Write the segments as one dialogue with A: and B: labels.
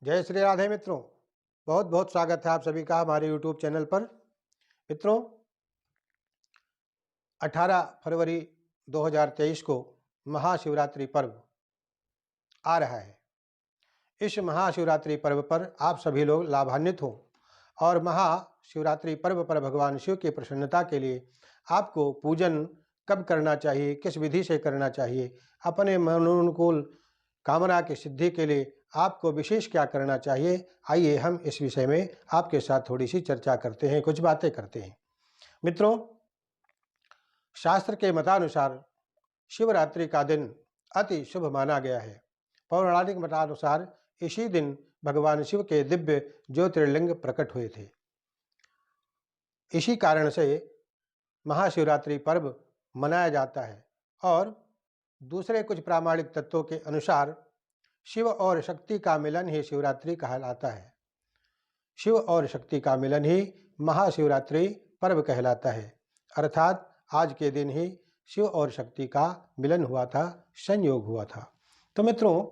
A: जय श्री राधे मित्रों। बहुत बहुत स्वागत है आप सभी का हमारे यूट्यूब चैनल पर। मित्रों, 18 फरवरी 2023 को महाशिवरात्रि पर्व आ रहा है। इस महाशिवरात्रि पर्व पर आप सभी लोग लाभान्वित हों और महाशिवरात्रि पर्व पर भगवान शिव की प्रसन्नता के लिए आपको पूजन कब करना चाहिए, किस विधि से करना चाहिए, अपने मनोनुकूल कामना की सिद्धि के लिए आपको विशेष क्या करना चाहिए, आइए हम इस विषय में आपके साथ थोड़ी सी चर्चा करते हैं, कुछ बातें करते हैं। मित्रों, शास्त्र के मतानुसार शिवरात्रि का दिन अति शुभ माना गया है। पौराणिक मतानुसार इसी दिन भगवान शिव के दिव्य ज्योतिर्लिंग प्रकट हुए थे। इसी कारण से महाशिवरात्रि पर्व मनाया जाता है और दूसरे कुछ प्रामाणिक तत्वों के अनुसार शिव और शक्ति का मिलन ही शिवरात्रि कहलाता है। शिव और शक्ति का मिलन ही महाशिवरात्रि पर्व कहलाता है, अर्थात आज के दिन ही शिव और शक्ति का मिलन हुआ था, संयोग हुआ था। तो मित्रों,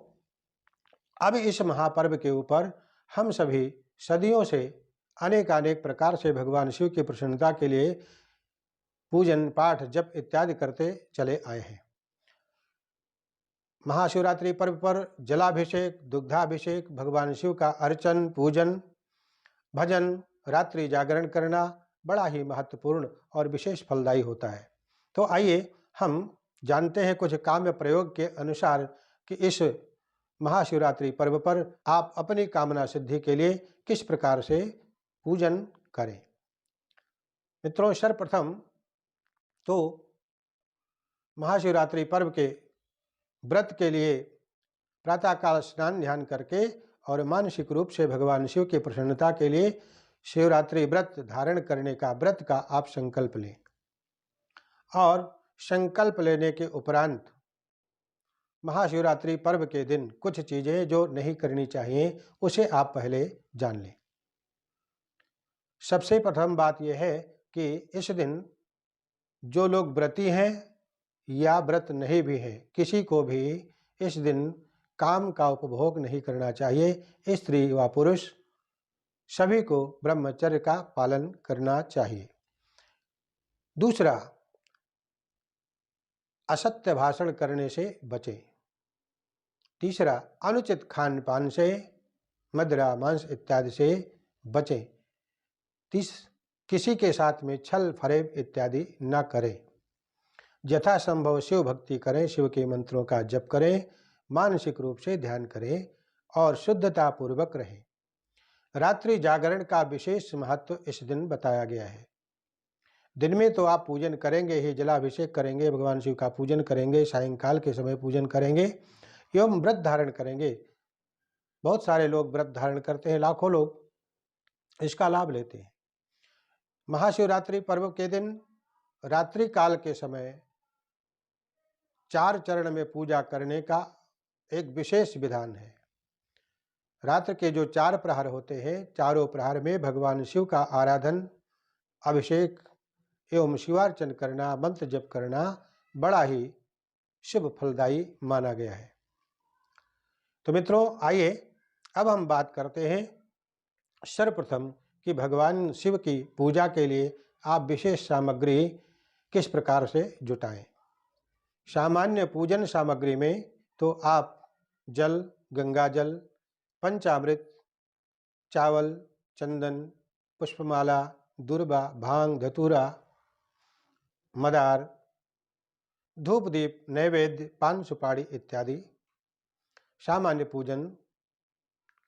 A: अब इस महापर्व के ऊपर हम सभी सदियों से अनेक प्रकार से भगवान शिव की प्रसन्नता के लिए पूजन, पाठ, जप इत्यादि करते चले आए हैं। महाशिवरात्रि पर्व पर जलाभिषेक, दुग्धाभिषेक, भगवान शिव का अर्चन, पूजन, भजन, रात्रि जागरण करना बड़ा ही महत्वपूर्ण और विशेष फलदायी होता है। तो आइए हम जानते हैं कुछ काम्य प्रयोग के अनुसार कि इस महाशिवरात्रि पर्व पर आप अपनी कामना सिद्धि के लिए किस प्रकार से पूजन करें। मित्रों, सर्वप्रथम तो महाशिवरात्रि पर्व के व्रत के लिए प्रातःकाल स्नान ध्यान करके और मानसिक रूप से भगवान शिव की प्रसन्नता के लिए शिवरात्रि व्रत धारण करने का व्रत का आप संकल्प लें और संकल्प लेने के उपरांत महाशिवरात्रि पर्व के दिन कुछ चीजें जो नहीं करनी चाहिए उसे आप पहले जान लें। सबसे प्रथम बात यह है कि इस दिन जो लोग व्रती हैं या व्रत नहीं भी हैं, किसी को भी इस दिन काम का उपभोग नहीं करना चाहिए। स्त्री व पुरुष सभी को ब्रह्मचर्य का पालन करना चाहिए। दूसरा, असत्य भाषण करने से बचें। तीसरा, अनुचित खान पान से, मदिरा, मांस इत्यादि से बचें। किसी के साथ में छल फरेब इत्यादि न करें। यथासंभव शिव भक्ति करें, शिव के मंत्रों का जप करें, मानसिक रूप से ध्यान करें और शुद्धता पूर्वक रहें। रात्रि जागरण का विशेष महत्व इस दिन बताया गया है। दिन में तो आप पूजन करेंगे ही, जलाभिषेक करेंगे, भगवान शिव का पूजन करेंगे, सायंकाल के समय पूजन करेंगे एवं व्रत धारण करेंगे। बहुत सारे लोग व्रत धारण करते हैं, लाखों लोग इसका लाभ लेते हैं। महाशिवरात्रि पर्व के दिन रात्रि काल के समय 4 चरण में पूजा करने का एक विशेष विधान है। रात्र के जो 4 प्रहर होते हैं, चारों प्रहर में भगवान शिव का आराधन, अभिषेक एवं शिवार्चन करना, मंत्र जप करना बड़ा ही शुभ फलदायी माना गया है। तो मित्रों, आइए अब हम बात करते हैं सर्वप्रथम कि भगवान शिव की पूजा के लिए आप विशेष सामग्री किस प्रकार से जुटाएं। सामान्य पूजन सामग्री में तो आप जल, गंगा जल, पंचामृत, चावल, चंदन, पुष्पमाला, दूर्बा, भांग, धतूरा, मदार, धूप दीप, नैवेद्य, पान सुपारी इत्यादि सामान्य पूजन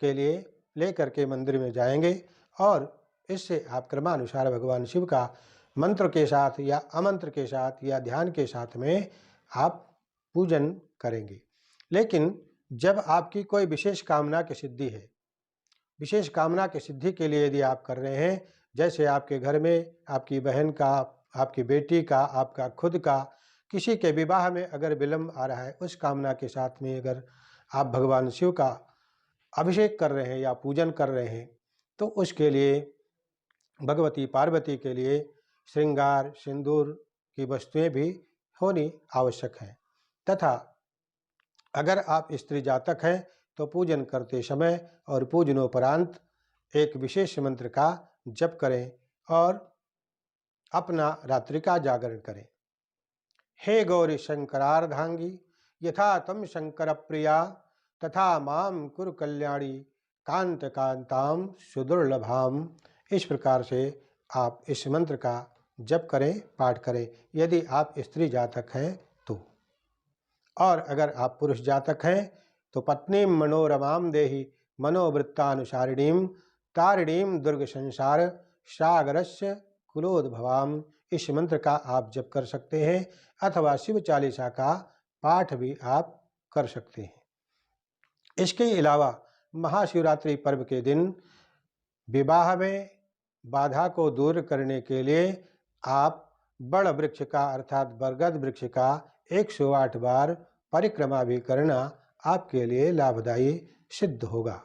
A: के लिए लेकर के मंदिर में जाएंगे और इससे आप क्रमानुसार भगवान शिव का मंत्र के साथ या अमंत्र के साथ या ध्यान के साथ में आप पूजन करेंगे। लेकिन जब आपकी कोई विशेष कामना की सिद्धि है, विशेष कामना की सिद्धि के लिए यदि आप कर रहे हैं, जैसे आपके घर में आपकी बहन का, आपकी बेटी का, आपका खुद का, किसी के विवाह में अगर विलंब आ रहा है, उस कामना के साथ में अगर आप भगवान शिव का अभिषेक कर रहे हैं या पूजन कर रहे हैं, तो उसके लिए भगवती पार्वती के लिए श्रृंगार, सिंदूर की वस्तुएं भी होनी आवश्यक है। तथा अगर आप स्त्री जातक हैं तो पूजन करते समय और पूजनोपरांत एक विशेष मंत्र का जप करें और अपना रात्रि का जागरण करें। हे गौरी शंकरार्धांगी यथा तम शंकर प्रिया तथा माम कुरु कल्याणी कांत कांताम सुदुर्लभाम। इस प्रकार से आप इस मंत्र का जप करें, पाठ करें, यदि आप स्त्री जातक हैं तो। और अगर आप पुरुष जातक हैं तो पत्नी मनोरमाम देहि मनोवृत्तानुसारिणीम तारिणीम दुर्ग संसार सागरस्य कुलोद्भवाम। इस मंत्र का आप जप कर सकते हैं अथवा शिव चालीसा का पाठ भी आप कर सकते हैं। इसके अलावा महाशिवरात्रि पर्व के दिन विवाह में बाधा को दूर करने के लिए आप बड़ वृक्ष का अर्थात बरगद वृक्ष का 108 बार परिक्रमा भी करना आपके लिए लाभदायी सिद्ध होगा।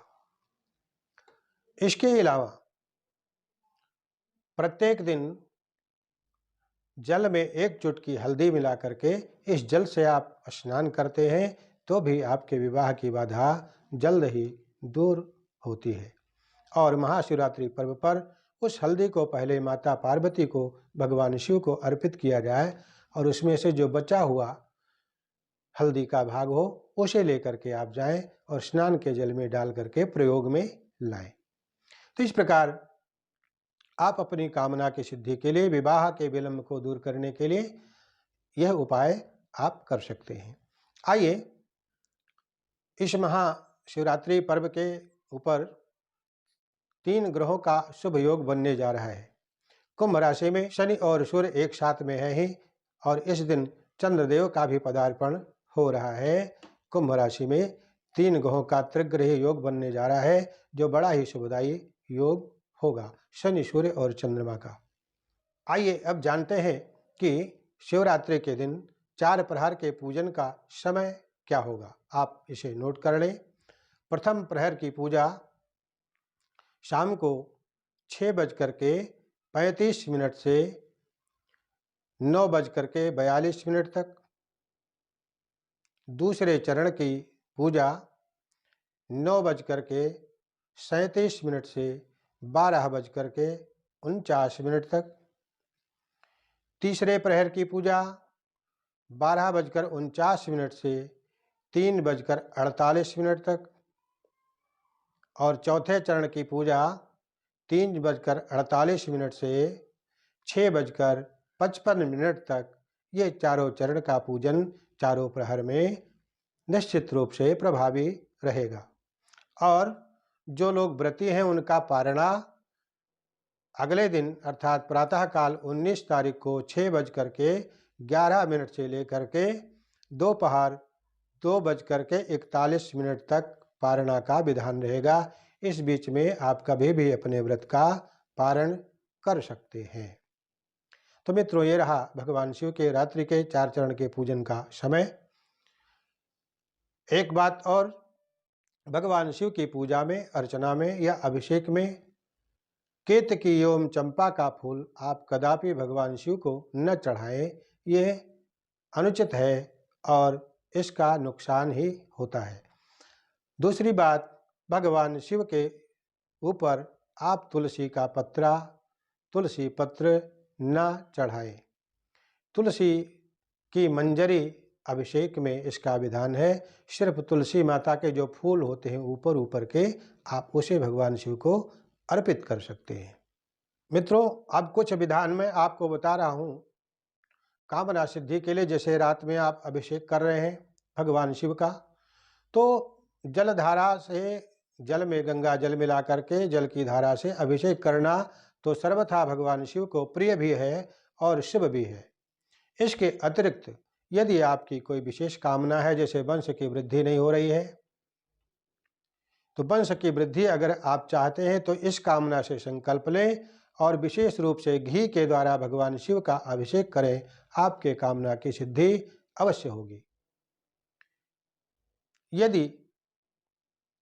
A: इसके अलावा प्रत्येक दिन जल में 1 चुटकी हल्दी मिला करके इस जल से आप स्नान करते हैं तो भी आपके विवाह की बाधा जल्द ही दूर होती है। और महाशिवरात्रि पर्व पर उस हल्दी को पहले माता पार्वती को भगवान शिव को अर्पित किया जाए और उसमें से जो बचा हुआ हल्दी का भाग हो उसे लेकर के आप जाएं और स्नान के जल में डाल करके प्रयोग में लाएं। तो इस प्रकार आप अपनी कामना की सिद्धि के लिए, विवाह के विलंब को दूर करने के लिए यह उपाय आप कर सकते हैं। आइए इस महाशिवरात्रि पर्व के ऊपर 3 ग्रहों का शुभ योग बनने जा रहा है। कुंभ राशि में शनि और सूर्य एक साथ में है ही और इस दिन चंद्रदेव का भी पदार्पण हो रहा है। कुंभ राशि में 3 ग्रहों का त्रिग्रही योग बनने जा रहा है जो बड़ा ही शुभदायी योग होगा, शनि सूर्य और चंद्रमा का। आइए अब जानते हैं कि शिवरात्रि के दिन 4 प्रहर के पूजन का समय क्या होगा। आप इसे नोट कर लें। प्रथम प्रहर की पूजा शाम को 6:35 से 9:42 तक। दूसरे चरण की पूजा 9:37 से 12:49 तक। तीसरे प्रहर की पूजा 12:49 से 3:48 तक और चौथे चरण की पूजा 3:48 से 6:55 तक। ये चारों चरण का पूजन चारों प्रहर में निश्चित रूप से प्रभावी रहेगा। और जो लोग व्रती हैं उनका पारणा अगले दिन अर्थात प्रातःकाल 19 तारीख को 6:11 से लेकर के दोपहर 2:41 तक पारणा का विधान रहेगा। इस बीच में आप कभी भी अपने व्रत का पारण कर सकते हैं। तो मित्रों, ये रहा भगवान शिव के रात्रि के 4 चरण के पूजन का समय। एक बात और, भगवान शिव की पूजा में, अर्चना में या अभिषेक में केतकी एवं चंपा का फूल आप कदापि भगवान शिव को न चढ़ाएं। ये अनुचित है और इसका नुकसान ही होता है। दूसरी बात, भगवान शिव के ऊपर आप तुलसी पत्र न चढ़ाएं। तुलसी की मंजरी अभिषेक में इसका विधान है। सिर्फ तुलसी माता के जो फूल होते हैं ऊपर के, आप उसे भगवान शिव को अर्पित कर सकते हैं। मित्रों, अब कुछ विधान मैं आपको बता रहा हूँ कामना सिद्धि के लिए। जैसे रात में आप अभिषेक कर रहे हैं भगवान शिव का, तो जलधारा से, जल में गंगा जल मिला करके जल की धारा से अभिषेक करना तो सर्वथा भगवान शिव को प्रिय भी है और शुभ भी है। इसके अतिरिक्त यदि आपकी कोई विशेष कामना है, जैसे वंश की वृद्धि नहीं हो रही है, तो वंश की वृद्धि अगर आप चाहते हैं तो इस कामना से संकल्प लें और विशेष रूप से घी के द्वारा भगवान शिव का अभिषेक करें। आपके कामना की सिद्धि अवश्य होगी। यदि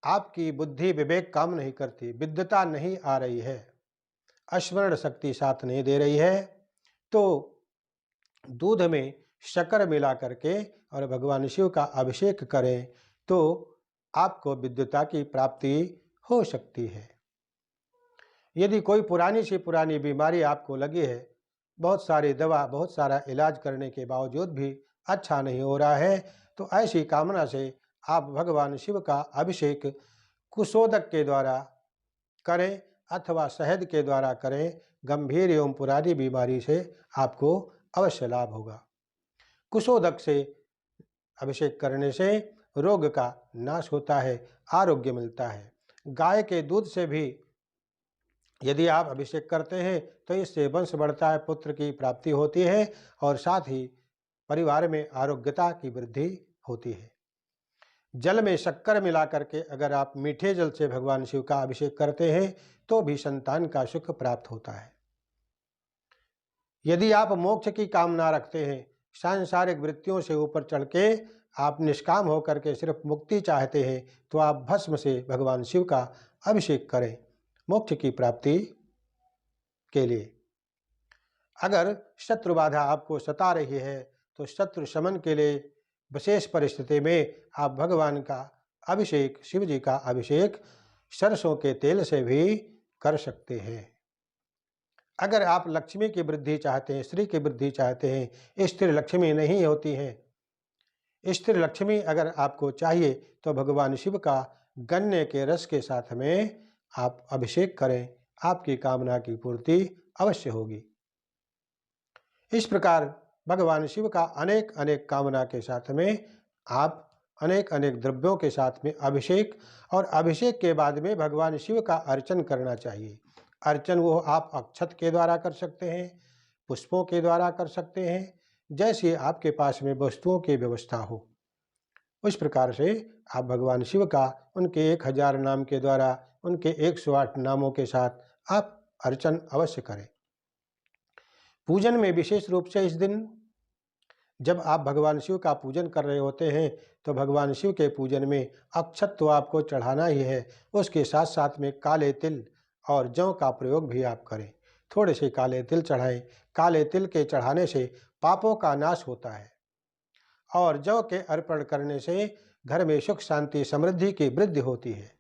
A: आपकी बुद्धि विवेक काम नहीं करती, विद्वता नहीं आ रही है, स्मरण शक्ति साथ नहीं दे रही है, तो दूध में शक्कर मिला करके और भगवान शिव का अभिषेक करें तो आपको विद्युता की प्राप्ति हो सकती है। यदि कोई पुरानी से पुरानी बीमारी आपको लगी है, बहुत सारी दवा, बहुत सारा इलाज करने के बावजूद भी अच्छा नहीं हो रहा है, तो ऐसी कामना से आप भगवान शिव का अभिषेक कुशोदक के द्वारा करें अथवा शहद के द्वारा करें। गंभीर एवं पुरानी बीमारी से आपको अवश्य लाभ होगा। कुशोदक से अभिषेक करने से रोग का नाश होता है, आरोग्य मिलता है। गाय के दूध से भी यदि आप अभिषेक करते हैं तो इससे वंश बढ़ता है, पुत्र की प्राप्ति होती है और साथ ही परिवार में आरोग्यता की वृद्धि होती है। जल में शक्कर मिला करके अगर आप मीठे जल से भगवान शिव का अभिषेक करते हैं तो भी संतान का सुख प्राप्त होता है। यदि आप मोक्ष की कामना रखते हैं, सांसारिक वृत्तियों से ऊपर चढ़ के आप निष्काम होकर के सिर्फ मुक्ति चाहते हैं, तो आप भस्म से भगवान शिव का अभिषेक करें मोक्ष की प्राप्ति के लिए। अगर शत्रु बाधा आपको सता रही है तो शत्रु शमन के लिए विशेष परिस्थिति में आप भगवान का अभिषेक, शिव जी का अभिषेक सरसों के तेल से भी कर सकते हैं। अगर आप लक्ष्मी की वृद्धि चाहते हैं, श्री की वृद्धि चाहते हैं, स्थिर लक्ष्मी नहीं होती है, स्थिर लक्ष्मी अगर आपको चाहिए तो भगवान शिव का गन्ने के रस के साथ में आप अभिषेक करें, आपकी कामना की पूर्ति अवश्य होगी। इस प्रकार भगवान शिव का अनेक अनेक कामना के साथ में आप अनेक अनेक द्रव्यों के साथ में अभिषेक, और अभिषेक के बाद में भगवान शिव का अर्चन करना चाहिए। अर्चन वो आप अक्षत के द्वारा कर सकते हैं, पुष्पों के द्वारा कर सकते हैं, जैसे आपके पास में वस्तुओं की व्यवस्था हो उस प्रकार से आप भगवान शिव का उनके 1000 नाम के द्वारा, उनके 108 नामों के साथ आप अर्चन अवश्य करें। पूजन में विशेष रूप से इस दिन जब आप भगवान शिव का पूजन कर रहे होते हैं तो भगवान शिव के पूजन में अक्षत तो आपको चढ़ाना ही है, उसके साथ साथ में काले तिल और जौ का प्रयोग भी आप करें। थोड़े से काले तिल चढ़ाएं। काले तिल के चढ़ाने से पापों का नाश होता है और जौ के अर्पण करने से घर में सुख शांति समृद्धि की वृद्धि होती है।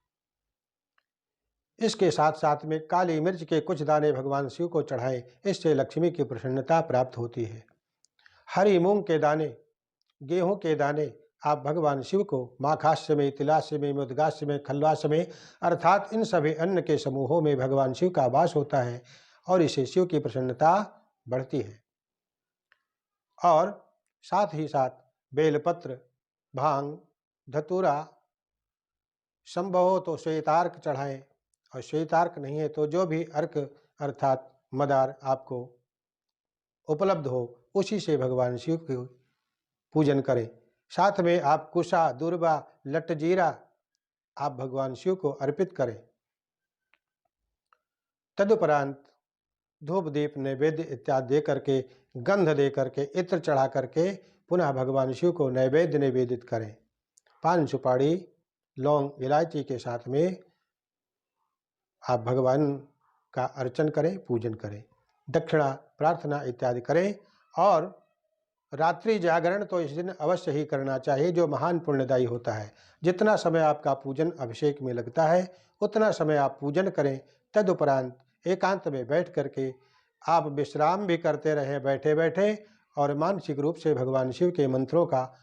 A: इसके साथ साथ में काली मिर्च के कुछ दाने भगवान शिव को चढ़ाएं, इससे लक्ष्मी की प्रसन्नता प्राप्त होती है। हरी मूंग के दाने, गेहूं के दाने आप भगवान शिव को माखास्य में, तिलास्य में, मुदगास्य में, खल्वास्य में, अर्थात इन सभी अन्न के समूहों में भगवान शिव का वास होता है और इससे शिव की प्रसन्नता बढ़ती है। और साथ ही साथ बेलपत्र, भांग, धतूरा, संभव हो तो श्वेतार्क चढ़ाएं, और श्वेतार्क नहीं है तो जो भी अर्क अर्थात मदार आपको उपलब्ध हो उसी से भगवान शिव के पूजन करें। साथ में आप कुशा, दुर्वा, लटजीरा आप भगवान शिव को अर्पित करें। तदुपरांत धूप दीप नैवेद्य इत्यादि दे करके, गंध दे करके, इत्र चढ़ा करके पुनः भगवान शिव को नैवेद्य निवेदित करें। पान सुपारी, लौंग, इलायची के साथ में आप भगवान का अर्चन करें, पूजन करें, दक्षिणा प्रार्थना इत्यादि करें। और रात्रि जागरण तो इस दिन अवश्य ही करना चाहिए, जो महान पुण्यदायी होता है। जितना समय आपका पूजन अभिषेक में लगता है उतना समय आप पूजन करें। तदुपरांत एकांत में बैठ करके आप विश्राम भी करते रहें बैठे बैठे, और मानसिक रूप से भगवान शिव के मंत्रों का,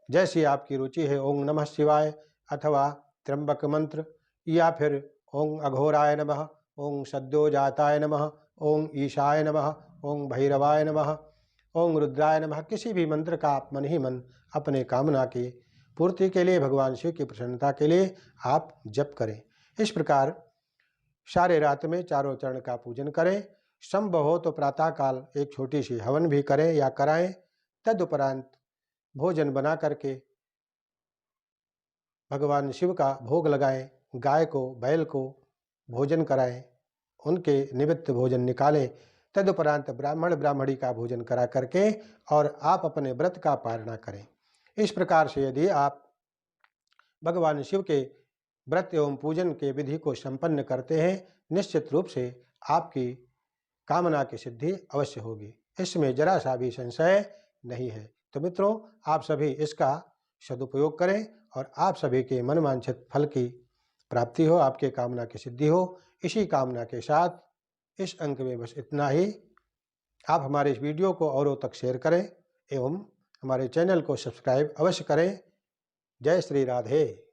A: जैसी आपकी रुचि है, ओम नमः शिवाय अथवा त्र्यंबक मंत्र, या फिर ओम अघोराय नमः, ओम सद्यो जाताय नमः, ओम ईशाय नमः, ओम भैरवाय नमः, ओम रुद्राय नमः, किसी भी मंत्र का आप मन ही मन अपने कामना की पूर्ति के लिए, भगवान शिव की प्रसन्नता के लिए आप जप करें। इस प्रकार सारे रात में चारों चरण का पूजन करें। संभव हो तो प्रातःकाल एक छोटी सी हवन भी करें या कराएं। तदुपरांत भोजन बना करके भगवान शिव का भोग लगाएं, गाय को, बैल को भोजन कराएं, उनके निमित्त भोजन निकालें। तदुपरांत ब्राह्मण ब्राह्मणी का भोजन करा करके और आप अपने व्रत का पालना करें। इस प्रकार से यदि आप भगवान शिव के व्रत एवं पूजन के विधि को संपन्न करते हैं, निश्चित रूप से आपकी कामना की सिद्धि अवश्य होगी, इसमें जरा सा भी संशय नहीं है। तो मित्रों, आप सभी इसका सदुपयोग करें और आप सभी के मनवांछित फल की प्राप्ति हो, आपके कामना की सिद्धि हो। इसी कामना के साथ इस अंक में बस इतना ही। आप हमारे इस वीडियो को औरों तक शेयर करें एवं हमारे चैनल को सब्सक्राइब अवश्य करें। जय श्री राधे।